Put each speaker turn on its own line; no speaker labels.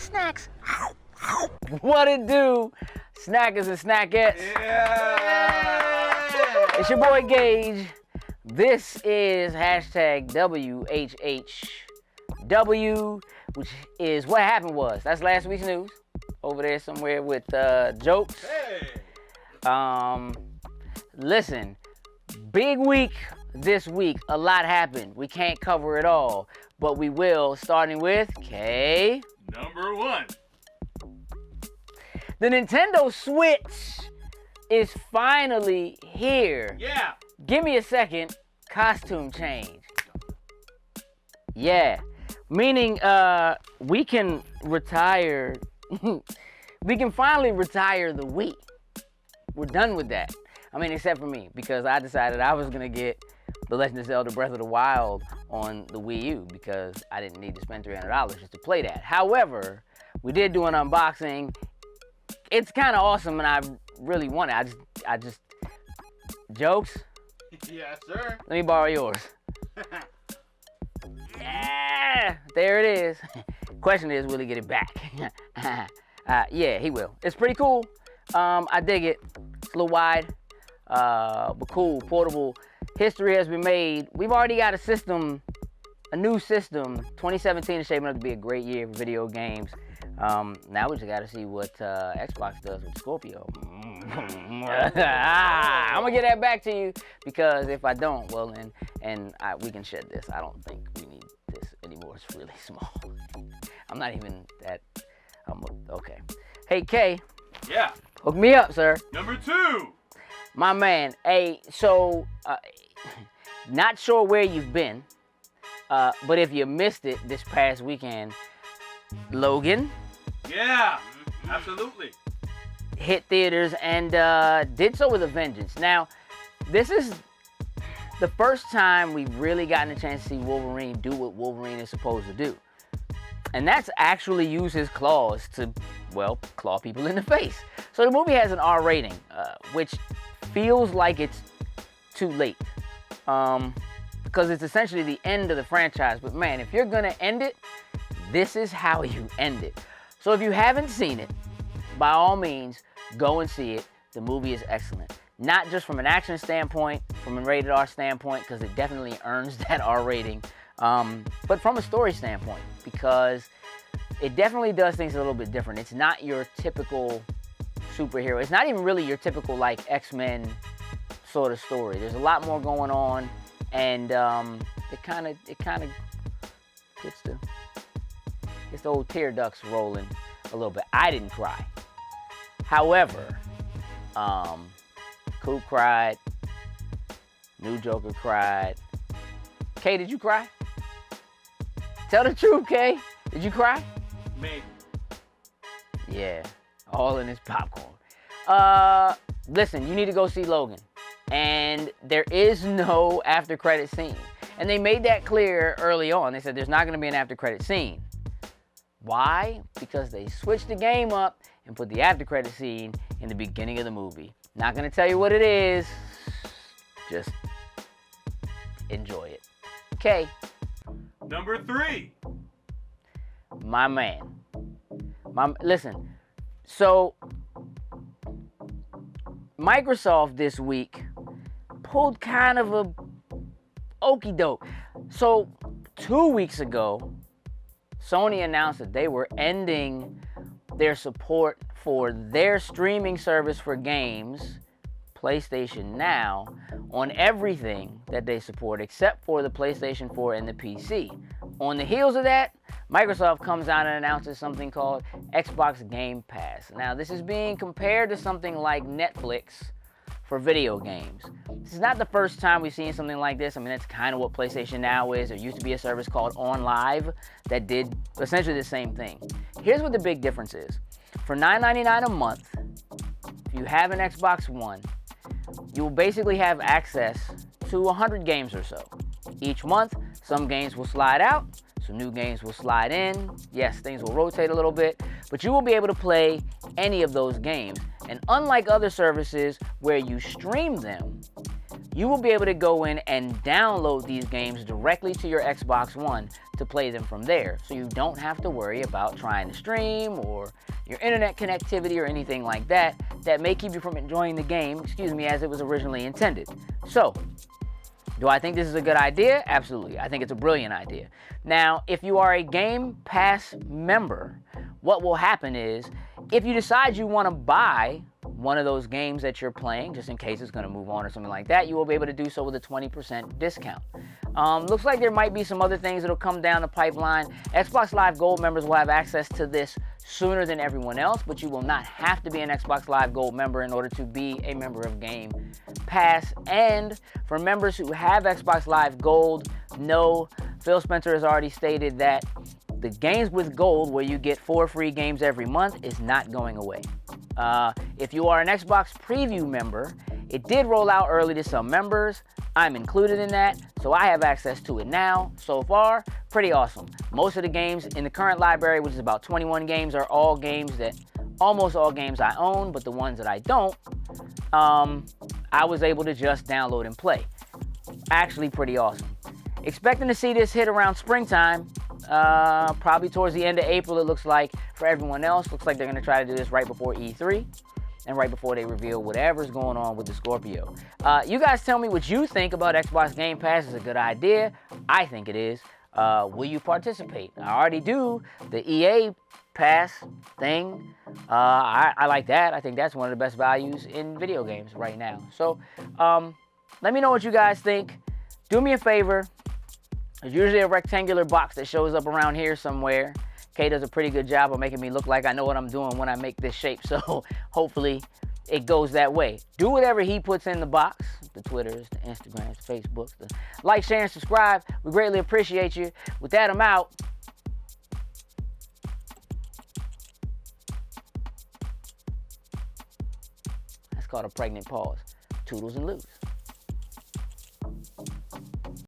snacks. What it do, snackers and snackettes?
Yeah!
It's your boy Gage. This is hashtag WHHW, which is what happened was. That's last week's news. Over there somewhere with jokes.
Hey!
Listen, big week this week. A lot happened. We can't cover it all, but we will, starting with K.
Number 1.
The Nintendo Switch is finally here.
Yeah!
Give me a second. Costume change. Yeah. Meaning we can retire. We can finally retire the Wii. We're done with that. I mean, except for me, because I decided I was going to get The Legend of Zelda Breath of the Wild on the Wii U because I didn't need to spend $300 just to play that. However, we did do an unboxing. It's kind of awesome, and I really want it. I just jokes?
Yes, sir.
Let me borrow yours. Yeah, there it is. Question is, will he get it back? Yeah, he will. It's pretty cool. I dig it. It's a little wide, but cool, portable. History has been made. We've already got a new system. 2017 is shaping up to be a great year for video games. Now we just got to see what Xbox does with Scorpio. I'm gonna get that back to you because if I don't, well, we can shed this. I don't think we need this anymore. It's really small. I'm not even that. Okay. Hey, K.
Yeah.
Hook me up, sir.
Number 2.
My man. Hey, so not sure where you've been, but if you missed it this past weekend, Logan.
Yeah, absolutely.
Hit theaters and did so with a vengeance. Now, this is the first time we've really gotten a chance to see Wolverine do what Wolverine is supposed to do. And that's actually use his claws to, well, claw people in the face. So the movie has an R rating, which feels like it's too late. Because it's essentially the end of the franchise. But man, if you're gonna end it, this is how you end it. So if you haven't seen it, by all means, go and see it. The movie is excellent. Not just from an action standpoint, from a rated R standpoint, because it definitely earns that R rating, but from a story standpoint, because it definitely does things a little bit different. It's not your typical superhero. It's not even really your typical, like, X-Men sort of story. There's a lot more going on, and it kind of gets the old tear ducts rolling a little bit. I didn't cry. However, Coop cried. New Joker cried. Kay, did you cry? Tell the truth, Kay. Did you cry?
Maybe.
Yeah, all in his popcorn. Listen, you need to go see Logan. And there is no after credit scene. And they made that clear early on. They said there's not going to be an after credit scene. Why? Because they switched the game up and put the after credit scene in the beginning of the movie. Not going to tell you what it is. Just enjoy it. Okay.
Number 3.
My man. Listen. So, Microsoft this week pulled kind of a okey doke. So, 2 weeks ago, Sony announced that they were ending their support for their streaming service for games, PlayStation Now, on everything that they support except for the PlayStation 4 and the PC. On the heels of that, Microsoft comes out and announces something called Xbox Game Pass. Now, this is being compared to something like Netflix for video games. This is not the first time we've seen something like this. I mean, that's kind of what PlayStation Now is. There used to be a service called OnLive that did essentially the same thing. Here's what the big difference is. For $9.99 a month, if you have an Xbox One, you will basically have access to 100 games or so. Each month, some games will slide out, some new games will slide in. Yes, things will rotate a little bit, but you will be able to play any of those games. And unlike other services where you stream them, you will be able to go in and download these games directly to your Xbox One to play them from there. So you don't have to worry about trying to stream or your internet connectivity or anything like that may keep you from enjoying the game, as it was originally intended. So, do I think this is a good idea? Absolutely. I think it's a brilliant idea. Now, if you are a Game Pass member, what will happen is, if you decide you want to buy one of those games that you're playing, just in case it's going to move on or something like that, you will be able to do so with a 20% discount. Looks like there might be some other things that'll come down the pipeline. Xbox Live Gold members will have access to this sooner than everyone else, but you will not have to be an Xbox Live Gold member in order to be a member of Game Pass. And for members who have Xbox Live Gold, no, Phil Spencer has already stated that the games with Gold, where you get 4 free games every month, is not going away. If you are an Xbox Preview member, it did roll out early to some members. I'm included in that, so I have access to it now. So far, pretty awesome. Most of the games in the current library, which is about 21 games, are almost all games I own, but the ones that I don't, I was able to just download and play. Actually pretty awesome. Expecting to see this hit around springtime, probably towards the end of April, it looks like. For everyone else, looks like they're going to try to do this right before E3 and right before they reveal whatever's going on with the Scorpio. You guys tell me what you think about Xbox Game Pass. Is a good idea? I think it is. Will you participate? I already do the EA Pass thing. I like that. I think that's one of the best values in video games right now. So let me know what you guys think. Do me a favor. There's usually a rectangular box that shows up around here somewhere. Kay does a pretty good job of making me look like I know what I'm doing when I make this shape, so hopefully it goes that way. Do whatever he puts in the box, the Twitters, the Instagrams, the Facebooks, the like, share, and subscribe. We greatly appreciate you. With that, I'm out. That's called a pregnant pause. Toodles and loos.